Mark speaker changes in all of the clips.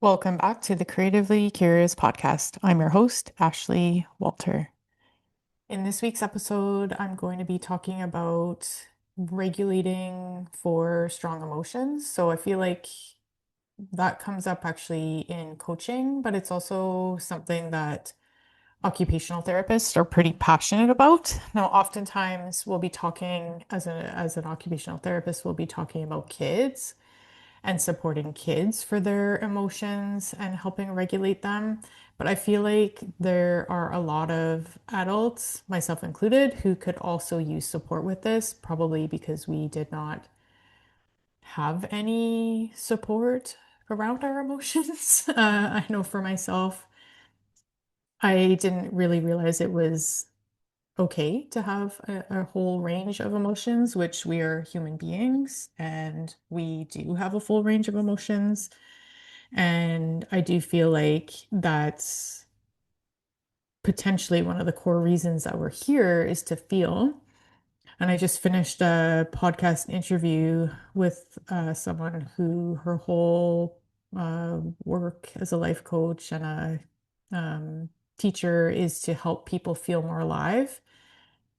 Speaker 1: Welcome back to the Creatively Curious podcast. I'm your host, Ashley Walter. In this week's episode, I'm going to be talking about regulating for strong emotions. So I feel like that comes up actually in coaching, but it's also something that occupational therapists are pretty passionate about. Now, oftentimes we'll be talking as an occupational therapist, we'll be talking about kids and supporting kids for their emotions and helping regulate them. But I feel like there are a lot of adults, myself included, who could also use support with this, probably because we did not have any support around our emotions. I know for myself, I didn't really realize it was okay to have a whole range of emotions, which we are human beings and we do have a full range of emotions. And I do feel like that's potentially one of the core reasons that we're here is to feel. And I just finished a podcast interview with someone who her whole work as a life coach and a teacher is to help people feel more alive.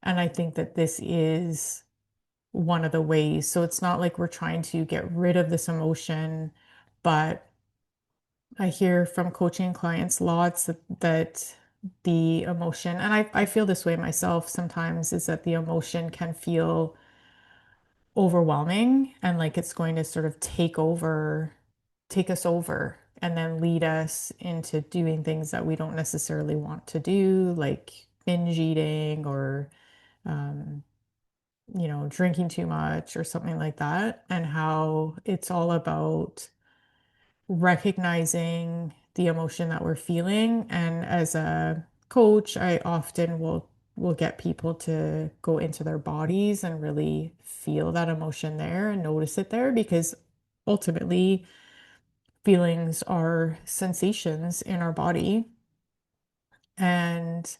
Speaker 1: And I think that this is one of the ways. So it's not like we're trying to get rid of this emotion, but I hear from coaching clients lots that the emotion, and I feel this way myself sometimes, is that the emotion can feel overwhelming and like it's going to sort of take us over, and then lead us into doing things that we don't necessarily want to do, like binge eating or, um, drinking too much or something like that, and how it's all about recognizing the emotion that we're feeling. And as a coach, I often will get people to go into their bodies and really feel that emotion there and notice it there, because ultimately feelings are sensations in our body. And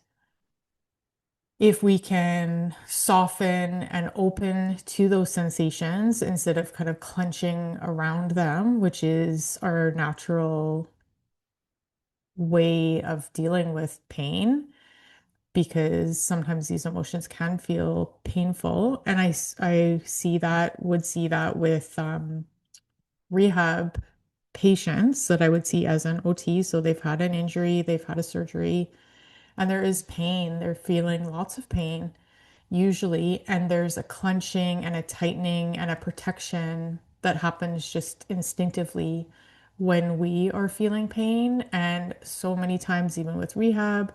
Speaker 1: if we can soften and open to those sensations instead of kind of clenching around them, which is our natural way of dealing with pain, because sometimes these emotions can feel painful. And I would see that with rehab patients that I would see as an OT. So they've had an injury, they've had a surgery, and there is pain. They're feeling lots of pain usually, and there's a clenching and a tightening and a protection that happens just instinctively when we are feeling pain. And so many times, even with rehab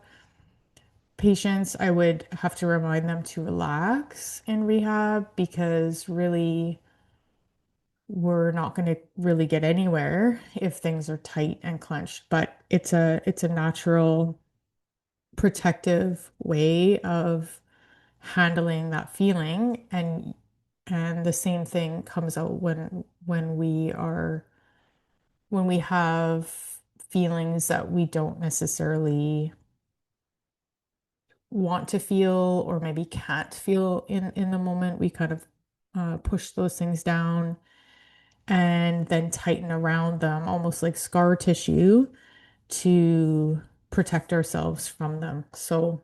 Speaker 1: patients, I would have to remind them to relax in rehab, because really we're not going to really get anywhere if things are tight and clenched. But it's a natural protective way of handling that feeling. And the same thing comes out when we have feelings that we don't necessarily want to feel, or maybe can't feel in the moment. We kind of push those things down and then tighten around them, almost like scar tissue, to protect ourselves from them. So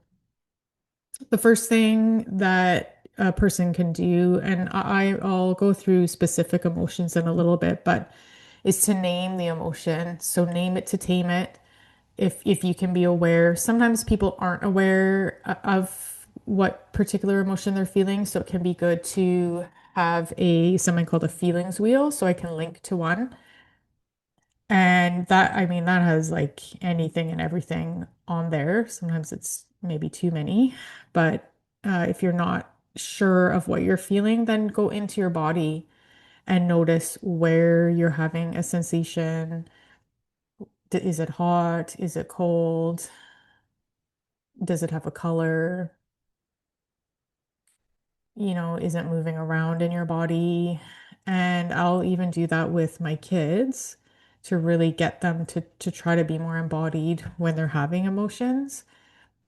Speaker 1: the first thing that a person can do, and I'll go through specific emotions in a little bit, but is to name the emotion. So name it to tame it. If you can be aware, sometimes people aren't aware of what particular emotion they're feeling, so it can be good to have a something called a feelings wheel, so I can link to one. And that, I mean, that has like anything and everything on there. Sometimes it's maybe too many, but if you're not sure of what you're feeling, then go into your body and notice where you're having a sensation. Is it hot? Is it cold? Does it have a color? Is it moving around in your body? And I'll even do that with my kids to really get them to try to be more embodied when they're having emotions.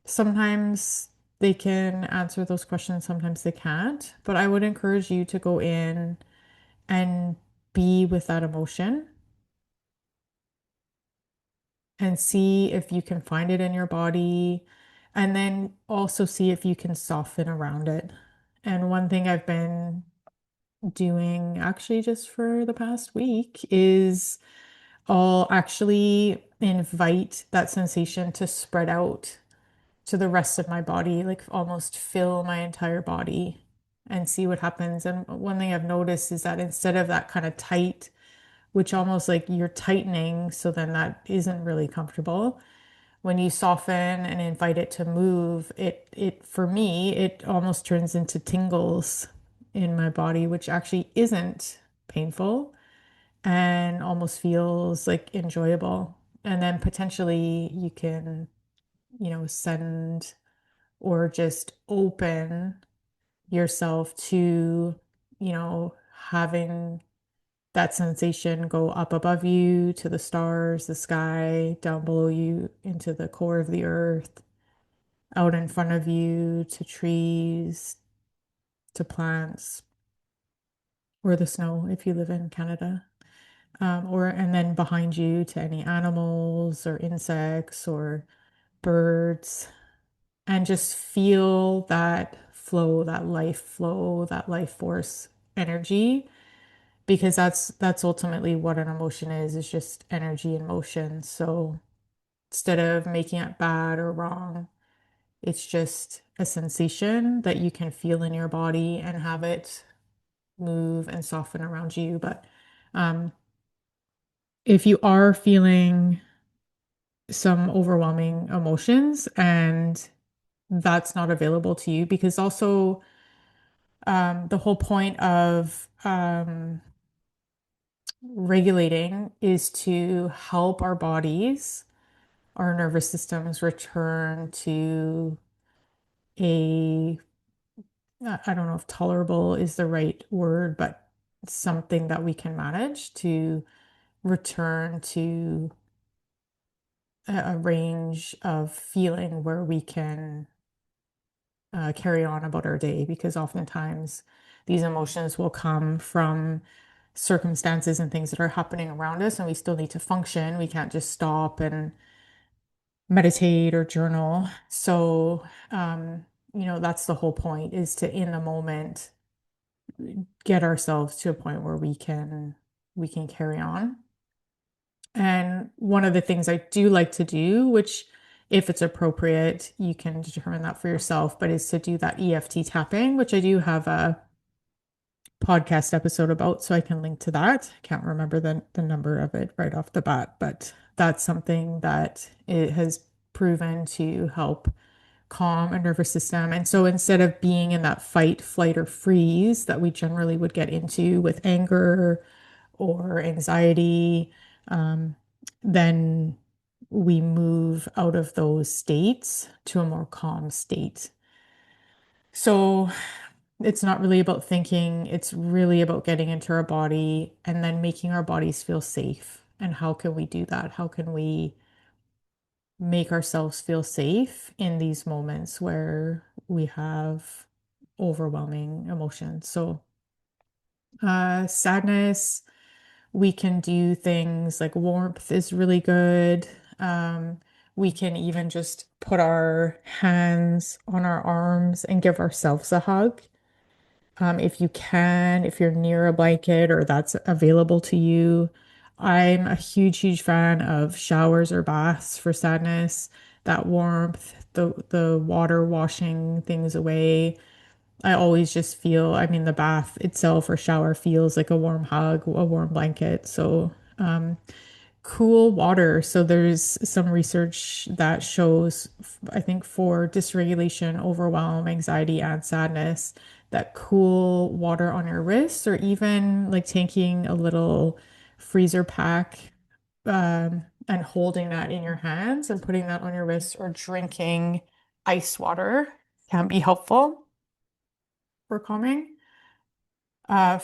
Speaker 1: Sometimes they can answer those questions, sometimes they can't, but I would encourage you to go in and be with that emotion and see if you can find it in your body. And then also see if you can soften around it. And one thing I've been doing actually just for the past week is I'll actually invite that sensation to spread out to the rest of my body, like almost fill my entire body and see what happens. And one thing I've noticed is that instead of that kind of tight, which almost like you're tightening, so then that isn't really comfortable. When you soften and invite it to move, it for me, it almost turns into tingles in my body, which actually isn't painful and almost feels like enjoyable. And then potentially you can, send or just open yourself to, having that sensation go up above you to the stars, the sky, down below you into the core of the earth, out in front of you to trees, to plants, or the snow if you live in Canada. Or and then behind you to any animals or insects or birds, and just feel that life force energy, because that's ultimately what an emotion is just energy in motion. So instead of making it bad or wrong, it's just a sensation that you can feel in your body and have it move and soften around you. But um, if you are feeling some overwhelming emotions and that's not available to you, because also the whole point of regulating is to help our bodies, our nervous systems return to a, I don't know if tolerable is the right word, but something that we can manage to return to a range of feeling where we can carry on about our day, because oftentimes these emotions will come from circumstances and things that are happening around us, and we still need to function. We can't just stop and meditate or journal. So, that's the whole point, is to in the moment get ourselves to a point where we can carry on. And one of the things I do like to do, which if it's appropriate, you can determine that for yourself, but is to do that EFT tapping, which I do have a podcast episode about, so I can link to that. I can't remember the number of it right off the bat, but that's something that it has proven to help calm a nervous system. And so instead of being in that fight, flight, or freeze that we generally would get into with anger or anxiety, um, then we move out of those states to a more calm state. So it's not really about thinking, it's really about getting into our body and then making our bodies feel safe. And how can we do that? How can we make ourselves feel safe in these moments where we have overwhelming emotions? So, sadness, we can do things like warmth is really good. Um, we can even just put our hands on our arms and give ourselves a hug. If you can, if you're near a blanket or that's available to you. I'm a huge, huge fan of showers or baths for sadness. That warmth, the water washing things away. I always just feel, I mean, the bath itself or shower feels like a warm hug, a warm blanket. So, cool water. So there's some research that shows, I think, for dysregulation, overwhelm, anxiety, and sadness, that cool water on your wrists, or even like taking a little freezer pack and holding that in your hands and putting that on your wrist, or drinking ice water can be helpful for calming. Uh,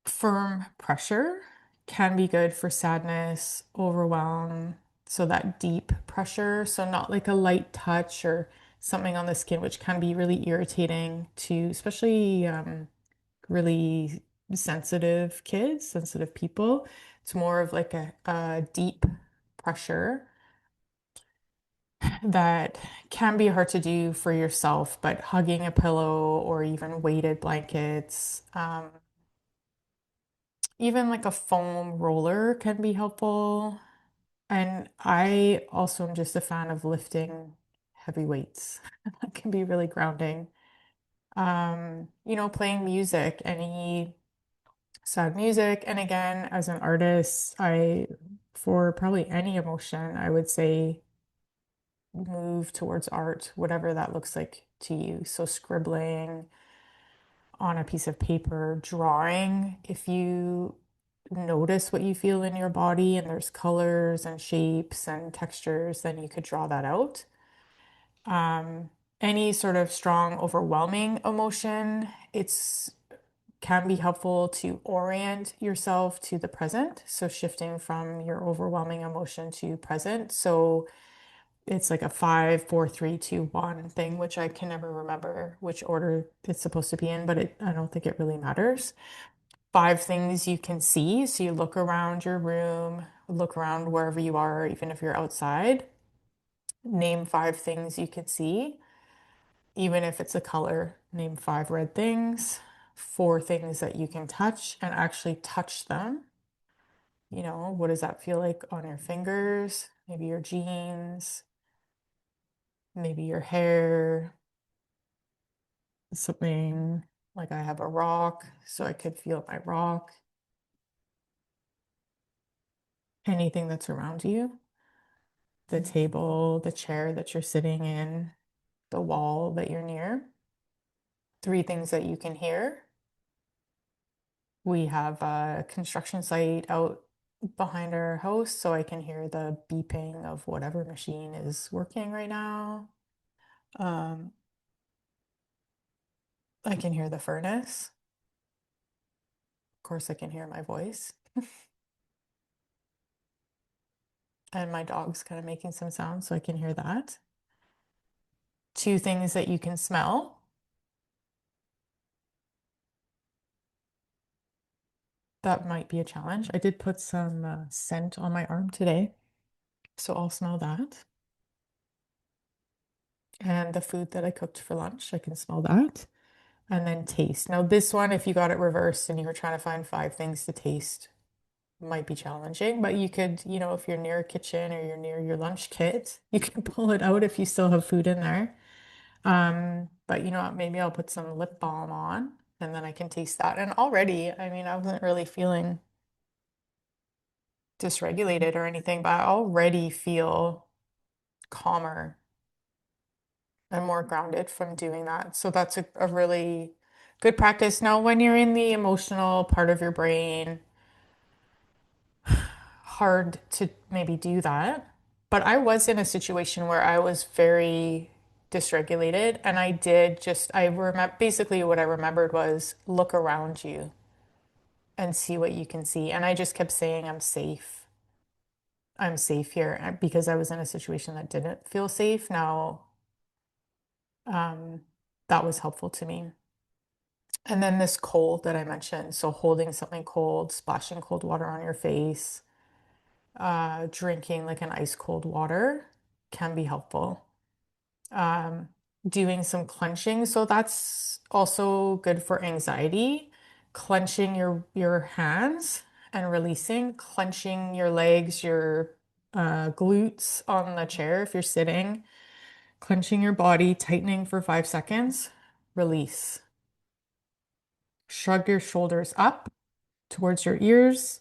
Speaker 1: Firm pressure can be good for sadness, overwhelm. So that deep pressure, so not like a light touch or something on the skin, which can be really irritating to especially really sensitive kids, sensitive people. It's more of like a deep pressure. that can be hard to do for yourself, but hugging a pillow or even weighted blankets, even like a foam roller can be helpful. And I also am just a fan of lifting heavy weights. That can be really grounding. Playing music, any sad music. And again, as an artist, for probably any emotion, I would say move towards art, whatever that looks like to you. So scribbling on a piece of paper, drawing, if you notice what you feel in your body and there's colors and shapes and textures, then you could draw that out. Um, any sort of strong, overwhelming emotion, it's can be helpful to orient yourself to the present. So shifting from your overwhelming emotion to present. So it's like a 5, 4, 3, 2, 1 thing, which I can never remember which order it's supposed to be in, but I don't think it really matters. 5 things you can see. So you look around your room, look around wherever you are, even if you're outside. Name 5 things you can see, even if it's a color. Name 5 red things, 4 things that you can touch and actually touch them. What does that feel like on your fingers? Maybe your jeans, maybe your hair, something like I have a rock, so I could feel my rock. Anything that's around you, the table, the chair that you're sitting in, the wall that you're near. 3 things that you can hear. We have a construction site out behind our house, so I can hear the beeping of whatever machine is working right now. Um, I can hear the furnace. Of course, I can hear my voice. And my dog's kind of making some sounds, so I can hear that. 2 things that you can smell. That might be a challenge. I did put some scent on my arm today, so I'll smell that. And the food that I cooked for lunch, I can smell that. And then taste. Now, this one, if you got it reversed and you were trying to find 5 things to taste, might be challenging, but you could, if you're near a kitchen or you're near your lunch kit, you can pull it out if you still have food in there. But you know what, maybe I'll put some lip balm on and then I can taste that. And already, I mean, I wasn't really feeling dysregulated or anything, but I already feel calmer and more grounded from doing that. So that's a really good practice. Now, when you're in the emotional part of your brain, hard to maybe do that. But I was in a situation where I was very dysregulated and I remember basically what I remembered was look around you and see what you can see. And I just kept saying, I'm safe. I'm safe here because I was in a situation that didn't feel safe. Now, um, that was helpful to me. And then this cold that I mentioned, so holding something cold, splashing cold water on your face, drinking like an ice cold water can be helpful. Um, Doing some clenching, so that's also good for anxiety. Clenching your hands and releasing, clenching your legs, your glutes on the chair if you're sitting, clenching your body, tightening for 5 seconds, release. Shrug your shoulders up towards your ears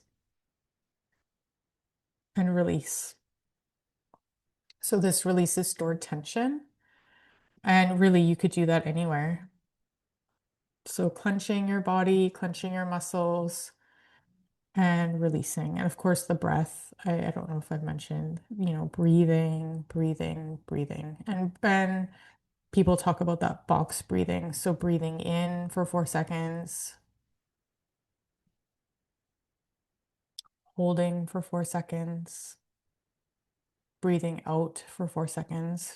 Speaker 1: and release. So this releases stored tension. And really, you could do that anywhere. So clenching your body, clenching your muscles, and releasing. And of course, the breath. I don't know if I've mentioned, breathing, breathing, breathing. And people talk about that box breathing. So breathing in for 4 seconds, holding for 4 seconds, breathing out for 4 seconds,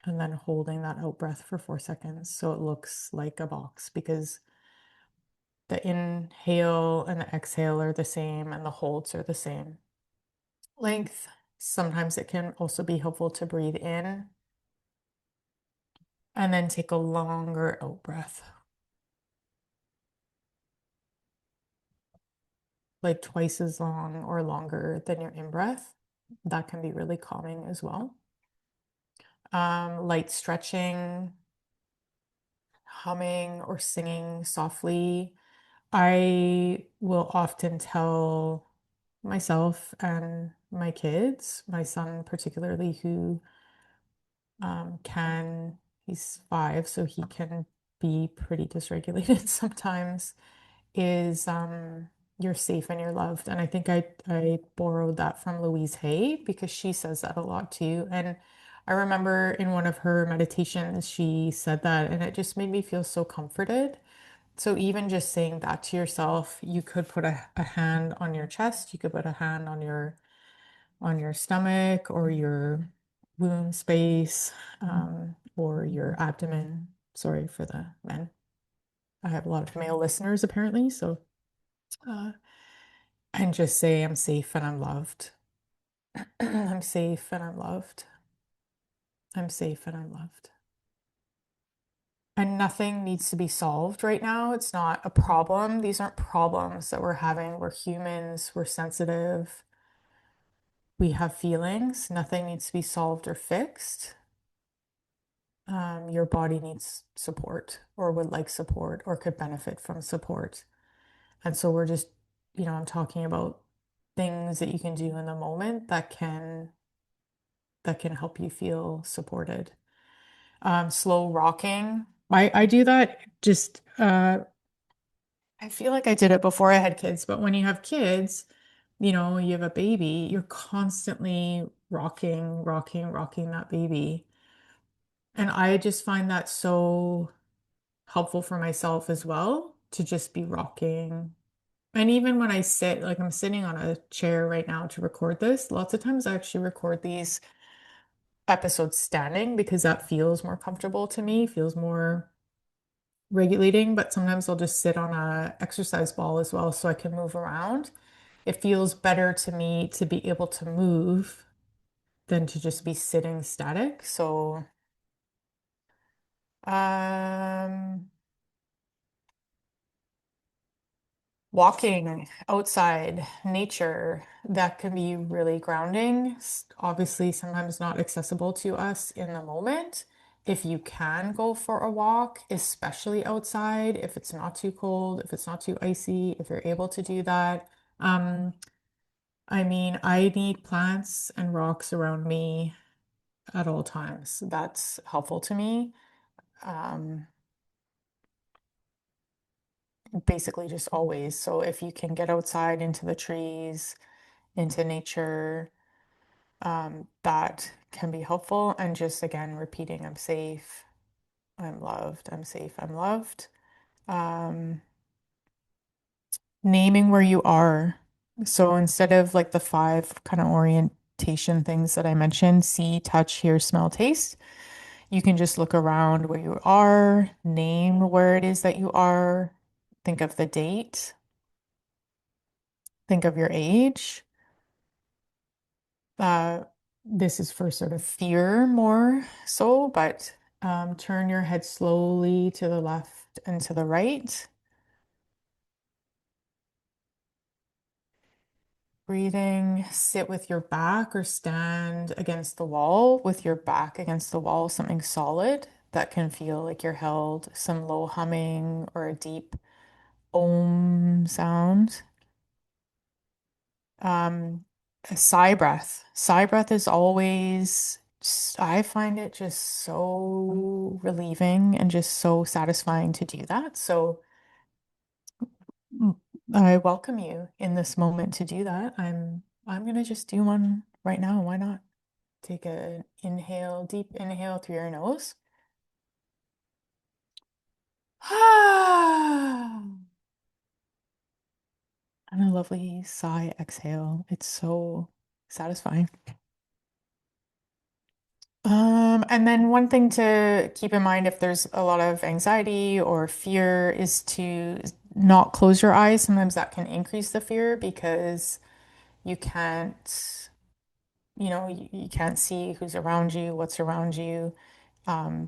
Speaker 1: and then holding that out breath for 4 seconds. So it looks like a box because the inhale and the exhale are the same and the holds are the same. length. Sometimes it can also be helpful to breathe in and then take a longer out breath, like twice as long or longer than your in breath. That can be really calming as well. Light stretching, humming or singing softly. I will often tell myself and my kids, my son particularly, who he's 5, so he can be pretty dysregulated sometimes, is you're safe and you're loved. And I think I borrowed that from Louise Hay because she says that a lot too. And I remember in one of her meditations, she said that, and it just made me feel so comforted. So even just saying that to yourself, you could put a hand on your chest, you could put a hand on your stomach or your womb space, or your abdomen. Sorry for the men. I have a lot of male listeners apparently, so uh, and just say I'm safe and I'm loved. I'm safe and I'm loved. I'm safe and I'm loved. And nothing needs to be solved right now. It's not a problem. These aren't problems that we're having. We're humans, we're sensitive, we have feelings. Nothing needs to be solved or fixed. Your body needs support or would like support or could benefit from support. And so we're just, I'm talking about things that you can do in the moment that can help you feel supported. Slow rocking. I do that just I feel like I did it before I had kids, but when you have kids, you have a baby, you're constantly rocking, rocking, rocking that baby. And I just find that so helpful for myself as well to just be rocking. And even when I sit, like I'm sitting on a chair right now to record this, lots of times I actually record these episodes standing because that feels more comfortable to me, feels more regulating, but sometimes I'll just sit on a exercise ball as well so I can move around. It feels better to me to be able to move than to just be sitting static. So, um, walking outside, nature, that can be really grounding. Obviously, sometimes not accessible to us in the moment. If you can go for a walk, especially outside, if it's not too cold, if it's not too icy, if you're able to do that. Um, I mean, I need plants and rocks around me at all times. That's helpful to me. Um, Basically just always. So if you can get outside into the trees, into nature, that can be helpful. And just again, repeating, I'm safe, I'm loved, I'm safe, I'm loved. Um, Naming where you are. So instead of like the 5 kind of orientation things that I mentioned, see, touch, hear, smell, taste, you can just look around where you are, name where it is that you are, think of the date, think of your age. Uh, this is for sort of fear more so, but turn your head slowly to the left and to the right. Breathing, sit with your back or stand against the wall with your back against the wall, something solid that can feel like you're held, some low humming or a deep om sound. Um, a sigh breath. Sigh breath is always, I find it just so relieving and just so satisfying to do that. So mm, I welcome you in this moment to do that. I'm gonna just do one right now. Why not? Take a inhale, deep inhale through your nose. And a lovely sigh exhale. It's so satisfying. And then one thing to keep in mind if there's a lot of anxiety or fear is to not close your eyes. Sometimes that can increase the fear because you can't. you can't see who's around you, what's around you.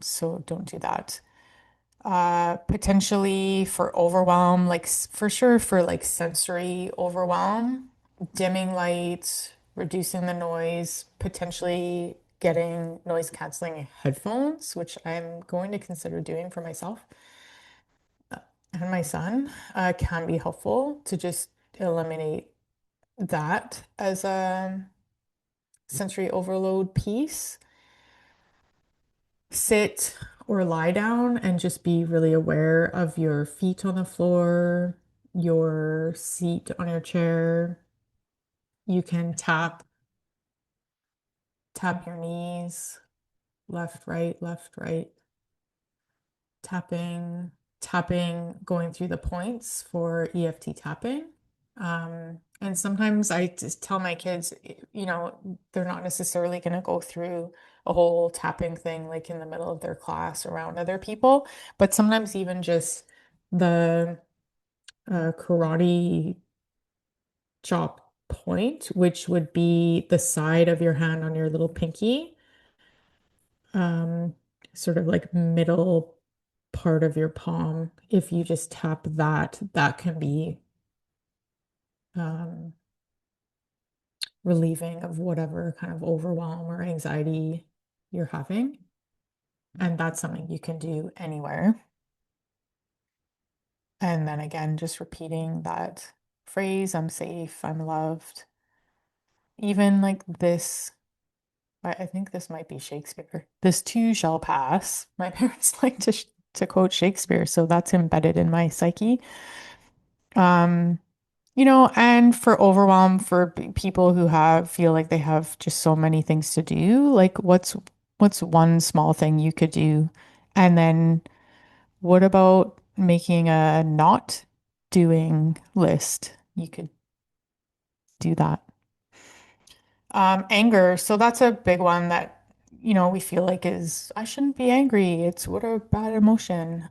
Speaker 1: So don't do that. Potentially for overwhelm, like for sure for like sensory overwhelm, dimming lights, reducing the noise, potentially getting noise canceling headphones, which I'm going to consider doing for myself and my son, can be helpful to just eliminate that as a sensory overload piece. Sit or lie down and just be really aware of your feet on the floor, your seat on your chair. You can tap your knees, left, right, tapping, going through the points for EFT tapping. And sometimes I just tell my kids, they're not necessarily going to go through a whole tapping thing like in the middle of their class around other people, but sometimes even just the karate chop point, which would be the side of your hand on your little pinky, um, sort of like middle part of your palm. If you just tap that, that can be um, relieving of whatever kind of overwhelm or anxiety you're having. And that's something you can do anywhere. And then again, just repeating that phrase, I'm safe, I'm loved. Even like this, I think this might be Shakespeare. This too shall pass. My parents like to quote Shakespeare, so that's embedded in my psyche. Um, and for overwhelm for people who have feel like they have just so many things to do, like what's one small thing you could do? And then what about making a not doing list? You could do that. Anger. So that's a big one that, we feel like is, I shouldn't be angry. It's what a bad emotion.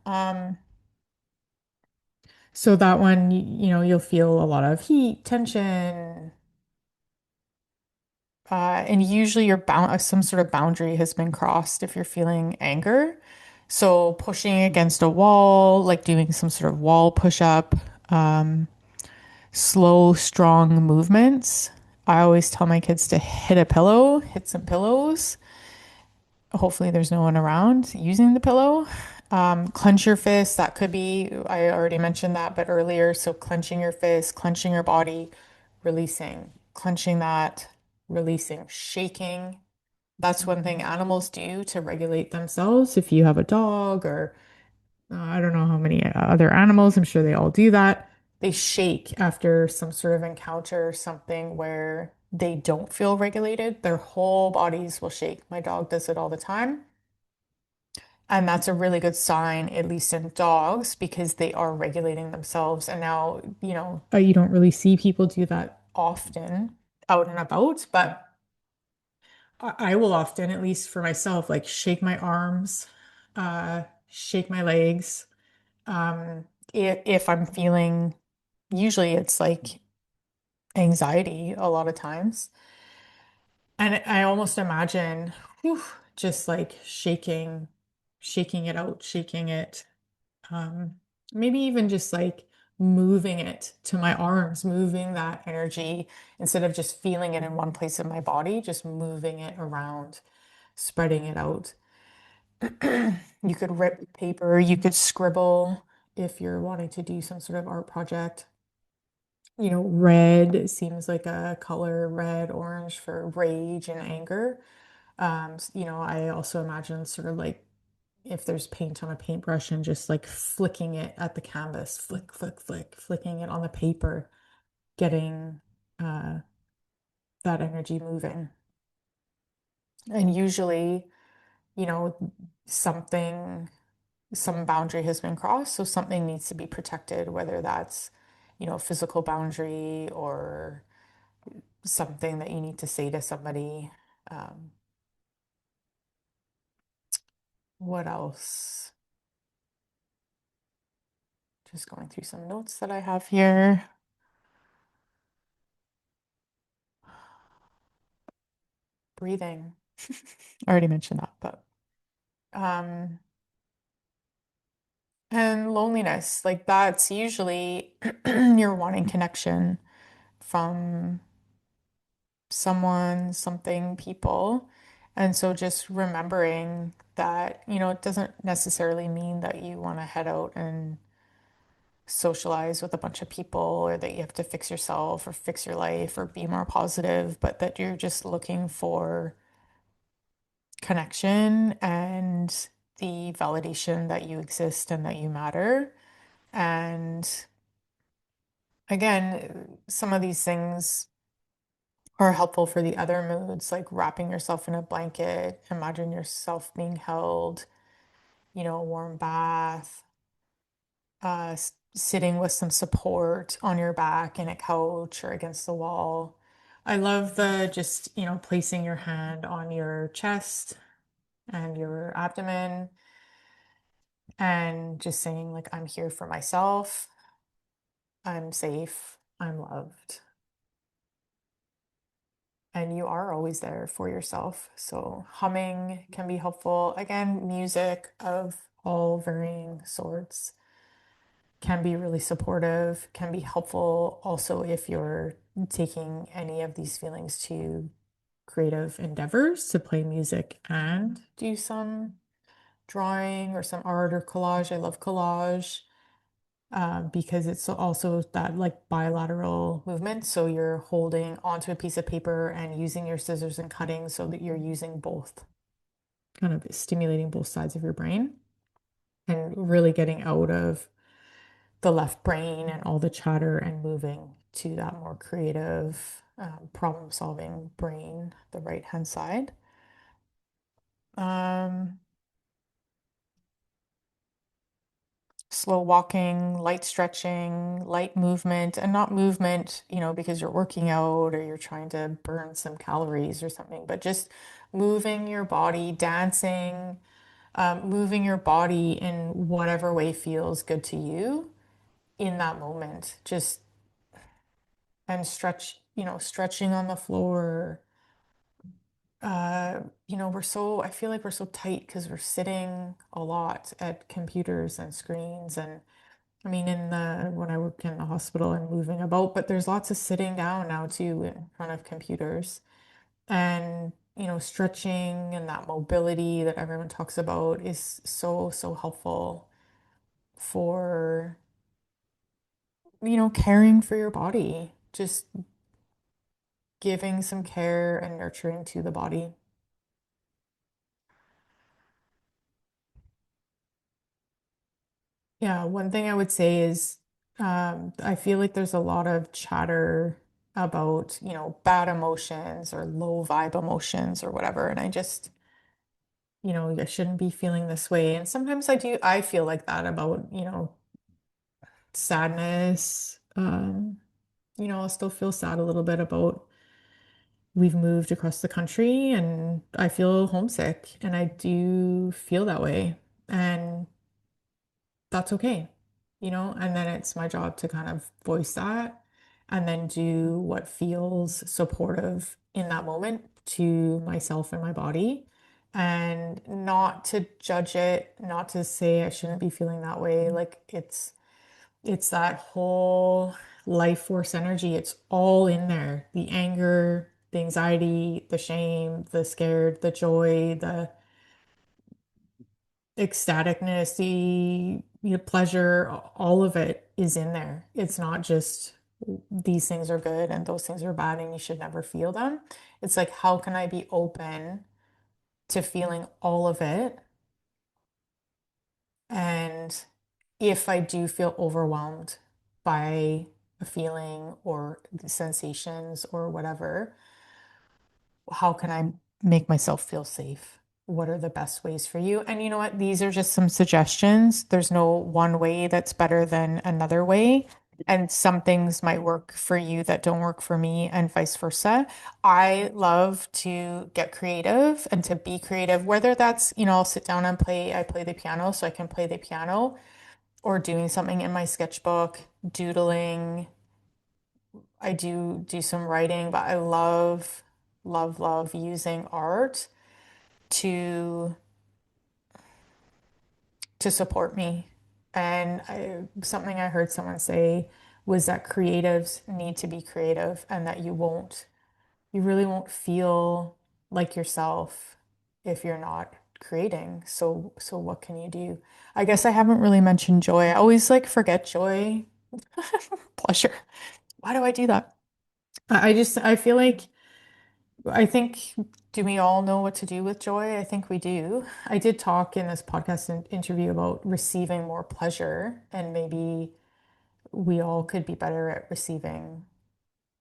Speaker 1: So that one, you'll feel a lot of heat, tension, and usually your bound some sort of boundary has been crossed if you're feeling anger. So pushing against a wall, like doing some sort of wall push up, um, slow, strong movements. I always tell my kids to hit a pillow, hit some pillows. Hopefully, there's no one around using the pillow. Clench your fist. That could be, I already mentioned that, but earlier. So, clenching your fist, clenching your body, releasing, clenching that, releasing, shaking. That's one thing animals do to regulate themselves. If you have a dog or I don't know how many other animals, I'm sure they all do that. They shake after some sort of encounter, something where they don't feel regulated. Their whole bodies will shake. My dog does it all the time. And that's a really good sign, at least in dogs, because they are regulating themselves. And now, you don't really see people do that often out and about, but I will often, at least for myself, like shake my arms, shake my legs. If I'm feeling, usually it's like anxiety a lot of times. And I almost imagine whew, just like shaking it out, shaking it. Um, Maybe even just like moving it to my arms, moving that energy instead of just feeling it in one place in my body, just moving it around, spreading it out. You could rip paper, you could scribble if you're wanting to do some sort of art project. Red seems like a color, red, orange for rage and anger. I also imagine sort of like if there's paint on a paintbrush and just like flicking it at the canvas, flick, flick, flick, flicking it on the paper, getting uh, that energy moving. And usually, you know, something, some boundary has been crossed, so something needs to be protected, whether that's, physical boundary or something that you need to say to somebody. Um, what else? Just going through some notes that I have here. breathing. I already mentioned that, but um, and loneliness, like that's usually you're wanting connection from someone, something, people. And so just remembering that, it doesn't necessarily mean that you want to head out and socialize with a bunch of people or that you have to fix yourself or fix your life or be more positive, but that you're just looking for connection and the validation that you exist and that you matter. And again, some of these things are helpful for the other moods, like wrapping yourself in a blanket, imagine yourself being held, a warm bath, sitting with some support on your back in a couch or against the wall. I love the just, placing your hand on your chest and your abdomen and just saying, like, I'm here for myself, I'm safe, I'm loved. And you are always there for yourself. So humming can be helpful. Again, music of all varying sorts can be really supportive, can be helpful also if you're taking any of these feelings to creative endeavors to play music and do some drawing or some art or collage. I love collage because it's also that like bilateral movement. So you're holding onto a piece of paper and using your scissors and cutting so that you're using both, kind of stimulating both sides of your brain and really getting out of the left brain and all the chatter and moving to that more creative, problem-solving brain, the right-hand side. Um, Slow walking, light stretching, light movement, and not movement, because you're working out or you're trying to burn some calories or something, but just moving your body, dancing, moving your body in whatever way feels good to you in that moment. Just and stretching on the floor. I feel like we're so tight because we're sitting a lot at computers and screens and I mean, when I work in the hospital and moving about, but there's lots of sitting down now too in front of computers and, stretching and that mobility that everyone talks about is so, so helpful for, caring for your body, just giving some care and nurturing to the body. Yeah, one thing I would say is I feel like there's a lot of chatter about, bad emotions or low vibe emotions or whatever. And I just, I shouldn't be feeling this way. And sometimes I feel like that about, sadness. I'll still feel sad a little bit about we've moved across the country and I feel homesick and I do feel that way. And that's okay, and then it's my job to kind of voice that and then do what feels supportive in that moment to myself and my body and not to judge it, not to say I shouldn't be feeling that way. Like it's that whole life force energy. It's all in there. The anger, the anxiety, the shame, the scared, the joy, the ecstaticness, the pleasure, all of it is in there. It's not just these things are good and those things are bad and you should never feel them. It's like, how can I be open to feeling all of it? And if I do feel overwhelmed by a feeling or the sensations or whatever, how can I make myself feel safe? What are the best ways for you? And you know what? These are just some suggestions. There's no one way that's better than another way. And some things might work for you that don't work for me, and vice versa. I love to get creative and to be creative, whether that's, I'll sit down and I play the piano so I can play the piano, or doing something in my sketchbook, doodling. I do some writing, but I love love using art to support me. And something I heard someone say was that creatives need to be creative and that you really won't feel like yourself if you're not creating. So what can you do? I guess I haven't really mentioned joy. I always like forget joy, pleasure. Why do I do that? I feel like, I think, do we all know what to do with joy? I think we do. I did talk in this podcast interview about receiving more pleasure, and maybe we all could be better at receiving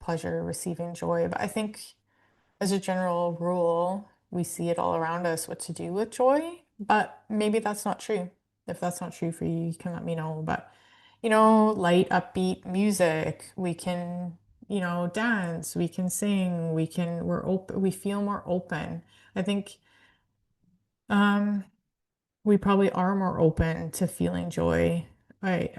Speaker 1: pleasure, receiving joy. But I think as a general rule, we see it all around us what to do with joy, but maybe that's not true. If that's not true for you, you can let me know. But, light, upbeat music, we can, dance, we can sing, we're open, we feel more open. I think um, we probably are more open to feeling joy. I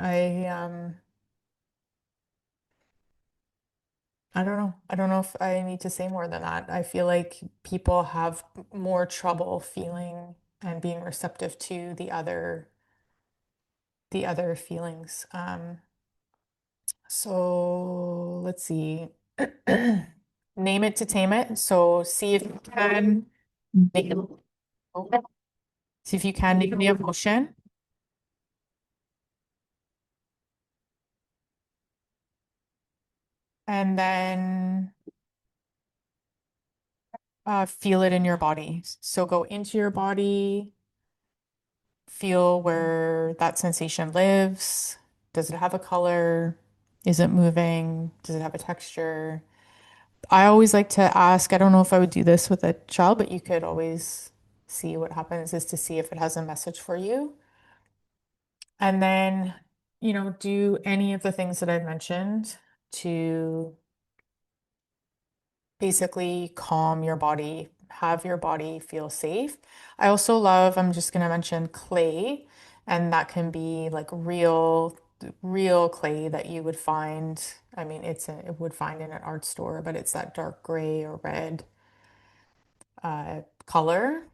Speaker 1: don't know. I don't know if I need to say more than that. I feel like people have more trouble feeling and being receptive to the other feelings. So let's see. Name it to tame it. So see if you can name, see if you can name the emotion, and then feel it in your body. So go into your body. Feel where that sensation lives. Does it have a color? Is it moving? Does it have a texture? I always like to ask, I don't know if I would do this with a child, but you could always see what happens is to see if it has a message for you. And then, do any of the things that I've mentioned to basically calm your body, have your body feel safe. I also love, I'm just going to mention clay, and that can be like real clay that you would find. I mean, it would find in an art store, but it's that dark gray or red color.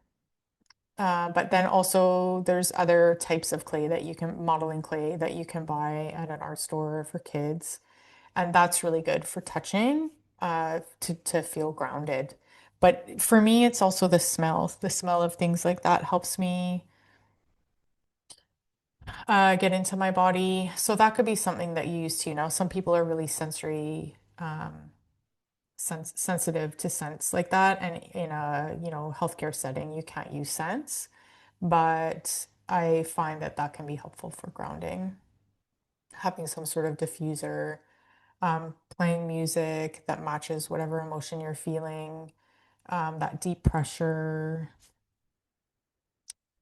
Speaker 1: But then also there's other types of clay that you can, modeling clay that you can buy at an art store for kids. And that's really good for touching, to feel grounded. But for me, it's also the smell. The smell of things like that helps me get into my body. So that could be something that you use too. Now, some people are really sensitive to scents like that, and in a, healthcare setting, you can't use scents. But I find that that can be helpful for grounding. Having some sort of diffuser, playing music that matches whatever emotion you're feeling, that deep pressure,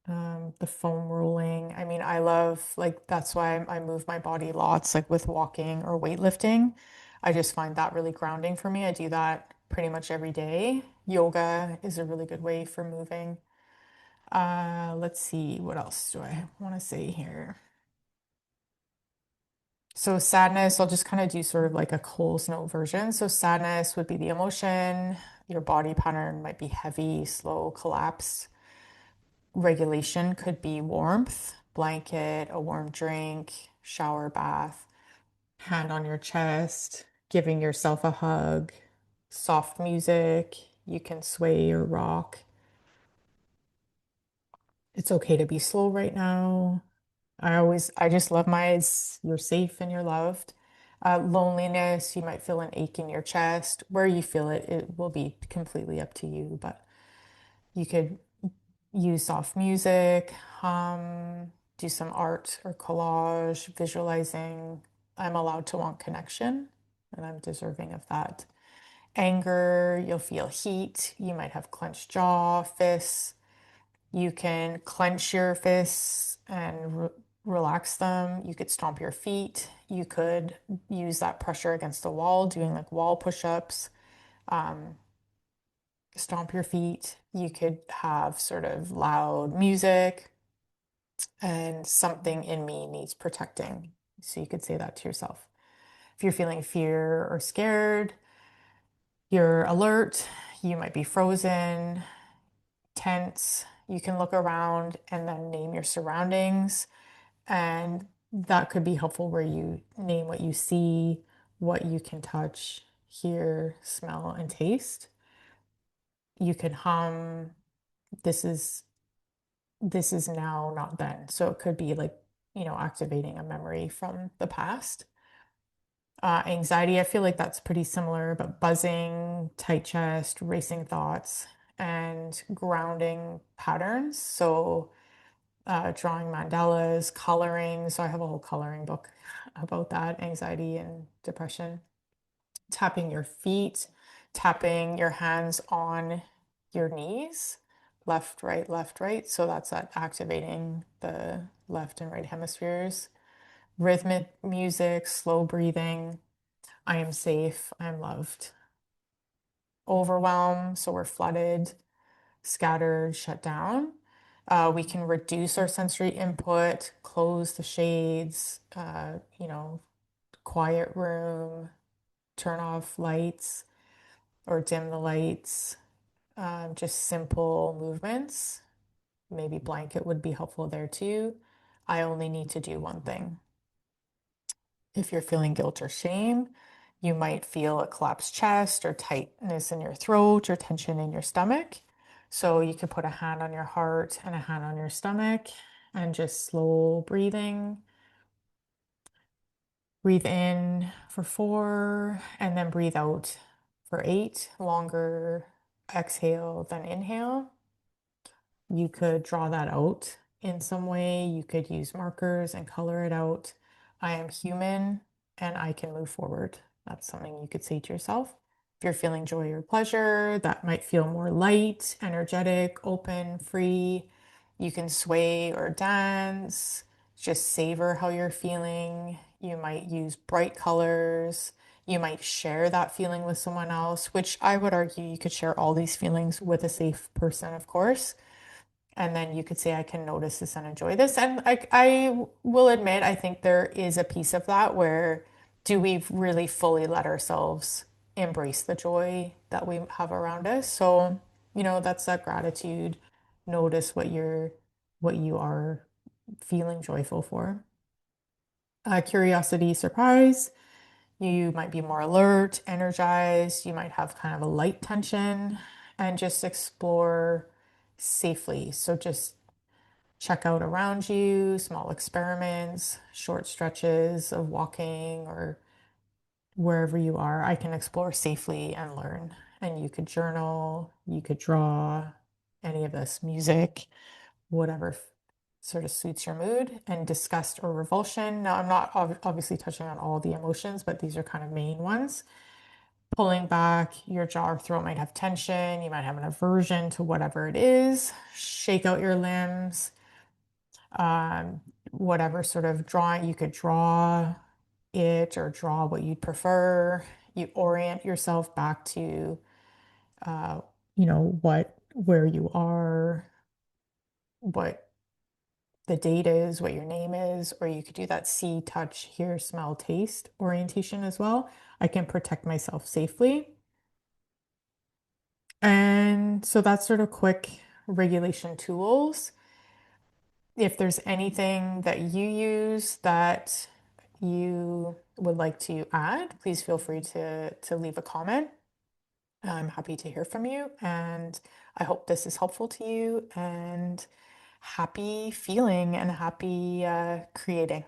Speaker 1: the foam rolling. I mean, I love, like, that's why I move my body lots, like with walking or weightlifting. I just find that really grounding for me. I do that pretty much every day. Yoga is a really good way for moving. Let's see, what else do I want to say here? So sadness, I'll just kind of do sort of like a Cole's note version. So sadness would be the emotion. Your body pattern might be heavy, slow, collapsed. Regulation could be warmth, blanket, a warm drink, shower, bath, hand on your chest, giving yourself a hug, soft music. You can sway or rock. It's okay to be slow right now. I just love you're safe and you're loved. Loneliness, you might feel an ache in your chest. Where you feel it, it will be completely up to you, but you could use soft music, do some art or collage, visualizing. I'm allowed to want connection, and I'm deserving of that. Anger, you'll feel heat. You might have clenched jaw, fists. You can clench your fists and relax them. You could stomp your feet. You could use that pressure against the wall, doing like wall push-ups. Stomp your feet. You could have sort of loud music, and something in me needs protecting. So you could say that to yourself. If you're feeling fear or scared, You're alert, you might be frozen, tense. You can look around and then name your surroundings. And that could be helpful where you name what you see, what you can touch, hear, smell, and taste. You can hum, this is this is now, not then. So it could be like, activating a memory from the past. Anxiety, I feel like that's pretty similar, but buzzing, tight chest, racing thoughts, and grounding patterns. So drawing mandalas, coloring. So I have a whole coloring book about that, anxiety and depression. Tapping your feet, tapping your hands on your knees, left, right, left, right. So that's that activating the left and right hemispheres. Rhythmic music, slow breathing. I am safe, I'm loved. Overwhelm, so we're flooded, scattered, shut down. We can reduce our sensory input, close the shades, quiet room, turn off lights or dim the lights. Just simple movements. Maybe blanket would be helpful there too. I only need to do one thing. If you're feeling guilt or shame, you might feel a collapsed chest or tightness in your throat or tension in your stomach. So you could put a hand on your heart and a hand on your stomach and just slow breathing. Breathe in for 4 and then breathe out for 8. Longer exhale than inhale. You could draw that out in some way. You could use markers and color it out. I am human and I can move forward. That's something you could say to yourself. If you're feeling joy or pleasure, that might feel more light, energetic, open, free. You can sway or dance. Just savor how you're feeling. You might use bright colors. You might share that feeling with someone else, which I would argue you could share all these feelings with a safe person, of course. And then you could say, I can notice this and enjoy this. And I will admit, I think there is a piece of that where do we really fully let ourselves embrace the joy that we have around us? So, that's that gratitude. Notice what you are feeling joyful for. Curiosity, surprise. You might be more alert, energized. You might have kind of a light tension and just explore safely. So just check out around you, small experiments, short stretches of walking or wherever you are. I can explore safely and learn. And you could journal, you could draw, any of this, music, whatever sort of suits your mood, and disgust or revulsion. Now, I'm not obviously touching on all the emotions, but these are kind of main ones. Pulling back, your jaw or throat might have tension. You might have an aversion to whatever it is. Shake out your limbs. Whatever sort of drawing, you could draw it or draw what you'd prefer. You orient yourself back to, uh, where you are, what the date is, what your name is, or you could do that see, touch, hear, smell, taste orientation as well. I can protect myself safely. And so that's sort of quick regulation tools. If there's anything that you use that you would like to add, please feel free to leave a comment. I'm happy to hear from you, and I hope this is helpful to you, and happy feeling and happy creating.